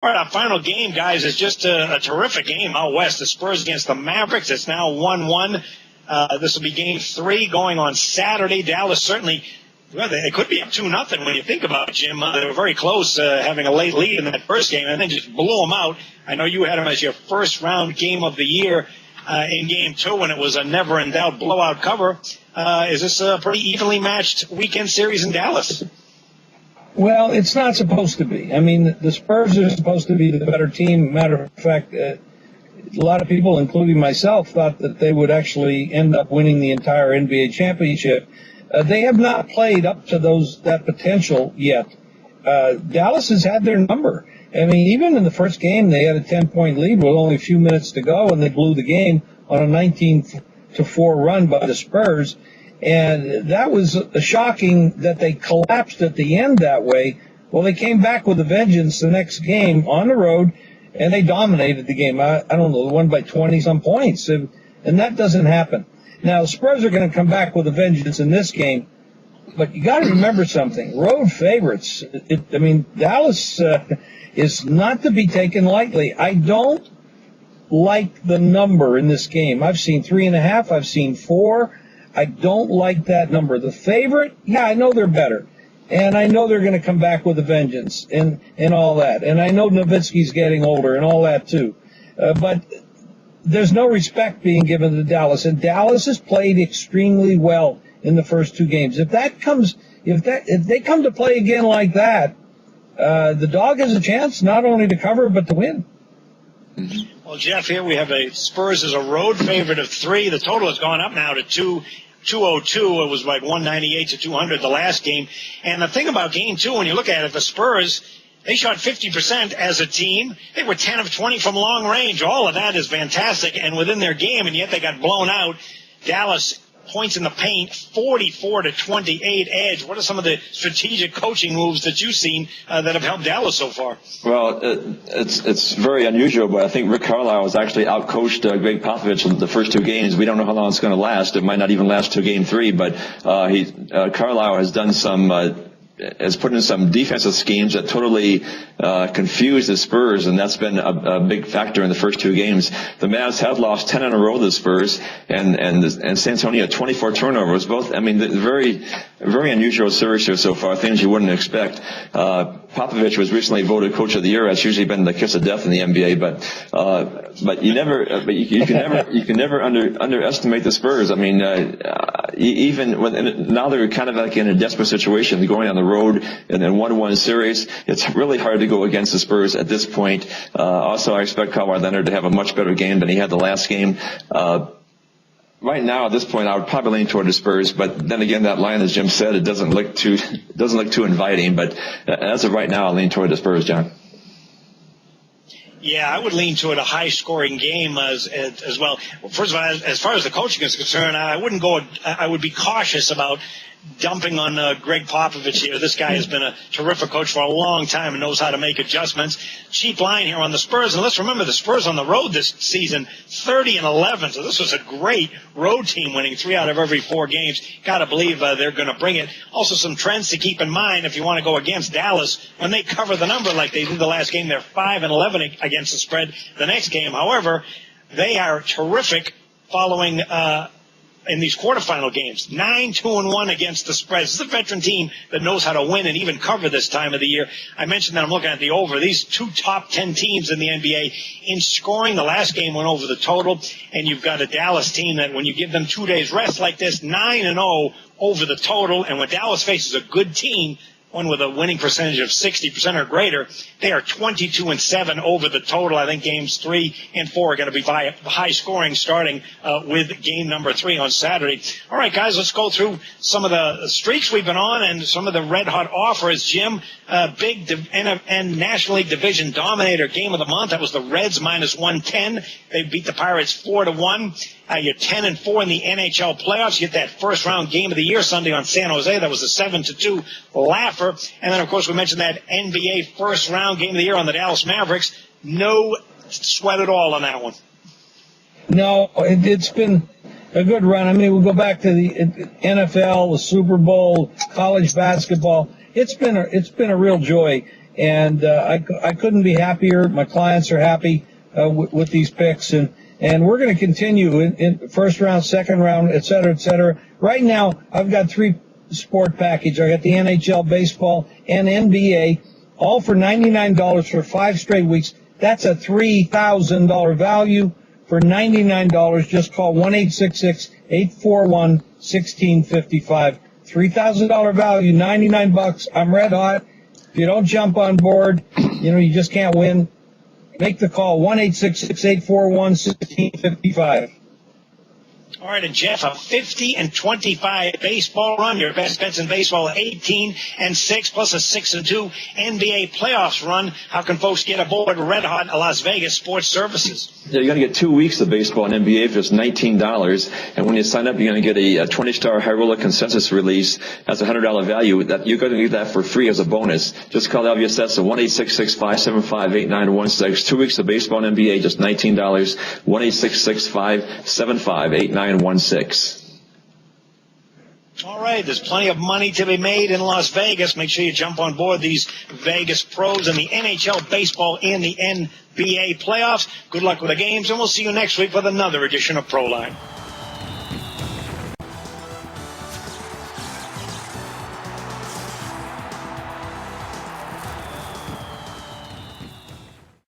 All right, our final game, guys, is just a terrific game out west. The Spurs against the Mavericks. It's now 1-1. This will be game 3 going on Saturday. Dallas certainly, well, they could be up 2-0 when you think about it, Jim. They were very close, having a late lead in that first game, and then just blew them out. I know you had them as your first round game of the year in game 2, and it was a never-in-doubt blowout cover. Is this a pretty evenly matched weekend series in Dallas? Well, it's not supposed to be. I mean, the Spurs are supposed to be the better team. Matter of fact, a lot of people, including myself, thought that they would actually end up winning the entire NBA championship. They have not played up to that potential yet. Dallas has had their number. I mean, even in the first game, they had a 10-point lead with only a few minutes to go, and they blew the game on a 19-4 run by the Spurs. And that was shocking that they collapsed at the end that way. Well, they came back with a vengeance the next game on the road, and they dominated the game. I don't know, they won by 20-some points, and that doesn't happen. Now, the Spurs are going to come back with a vengeance in this game, but you got to remember something. Road favorites. Dallas is not to be taken lightly. I don't like the number in this game. I've seen 3.5. I've seen 4. I don't like that number. The favorite, yeah, I know they're better. And I know they're going to come back with a vengeance and all that. And I know Nowitzki's getting older and all that too. But there's no respect being given to Dallas. And Dallas has played extremely well in the first 2 games. If they come to play again like that, the Dog has a chance not only to cover but to win. Well, Jeff, here we have a Spurs as a road favorite of 3. The total has gone up now to 202. It was like 198 to 200 the last game. And the thing about game 2, when you look at it, the Spurs, they shot 50% as a team. They were 10 of 20 from long range. All of that is fantastic and within their game, and yet they got blown out. Dallas points in the paint, 44 to 28 edge. What are some of the strategic coaching moves that you've seen that have helped Dallas so far? Well, it's very unusual, but I think Rick Carlisle has actually outcoached Greg Popovich in the first 2 games. We don't know how long it's going to last. It might not even last to game 3, but Carlisle has done has put in some defensive schemes that totally confused the Spurs, and that's been a big factor in the first 2 games. The Mavs have lost 10 in a row to the Spurs, and San Antonio 24 turnovers. Both, very, very unusual series here so far. Things you wouldn't expect. Popovich was recently voted Coach of the Year. That's usually been the kiss of death in the NBA, but you can never underestimate the Spurs. Even when now they're kind of like in a desperate situation. They're going on the road in a 1-1 series. It's really hard to go against the Spurs at this point. Also, I expect Kawhi Leonard to have a much better game than he had the last game. Right now, at this point, I would probably lean toward the Spurs, but then again, that line, as Jim said, it doesn't look too inviting. But as of right now, I lean toward the Spurs, John. Yeah, I would lean toward a high-scoring game as well. First of all, as far as the coaching is concerned, I would be cautious about dumping on Greg Popovich here. This guy has been a terrific coach for a long time and knows how to make adjustments. Cheap line here on the Spurs. And let's remember the Spurs on the road this season, 30-11. So this was a great road team, winning 3 out of every 4 games. Got to believe they're going to bring it. Also some trends to keep in mind if you want to go against Dallas. When they cover the number like they did the last game, they're 5-11 against the spread. The next game, however, they are terrific following in these quarterfinal games, 9-2-1 against the spread. This is a veteran team that knows how to win and even cover this time of the year. I mentioned that I'm looking at the over. These 2 top 10 teams in the NBA in scoring. The last game went over the total, and you've got a Dallas team that when you give them 2 days rest like this, 9-0 over the total. And when Dallas faces a good team, one with a winning percentage of 60% or greater, they are 22-7 over the total. I think games 3 and 4 are going to be high scoring, starting with game number 3 on Saturday. All right, guys, let's go through some of the streaks we've been on and some of the red hot offers. Jim, big and National League Division dominator game of the month. That was the Reds -110. They beat the Pirates 4-1. You're 10-4 in the NHL playoffs. You get that first round game of the year Sunday on San Jose. That was a 7-2 laugher. And then, of course, we mentioned that NBA first round game of the year on the Dallas Mavericks. No sweat at all on that one. No, it's been a good run. We'll go back to the NFL, the Super Bowl, college basketball. It's been a real joy. And I couldn't be happier. My clients are happy with these picks, and we're going to continue in first round, second round, et cetera, et cetera. Right now, I've got 3 sport package. I got the NHL, baseball, and NBA, all for $99 for 5 straight weeks. That's a $3,000 value for $99. Just call 1-866-841-1655. $3,000 value, $99. I'm red hot. If you don't jump on board, you just can't win. Make the call, 1-866-841-1655. All right, and Jeff, a 50-25 baseball run. Your best bets in baseball, 18-6 plus a 6-2 NBA playoffs run. How can folks get aboard Red Hot Las Vegas Sports Services? Yeah, you're going to get 2 weeks of baseball and NBA for just $19. And when you sign up, you're going to get a 20-star high roller consensus release. That's a $100 value. That you're going to get that for free as a bonus. Just call LVSS at 1-866-575-8916. 2 weeks of baseball and NBA, just $19. 1-866-575-8916. All right, there's plenty of money to be made in Las Vegas. Make sure you jump on board these Vegas pros in the NHL, baseball, and the NBA playoffs. Good luck with the games, and we'll see you next week with another edition of Proline.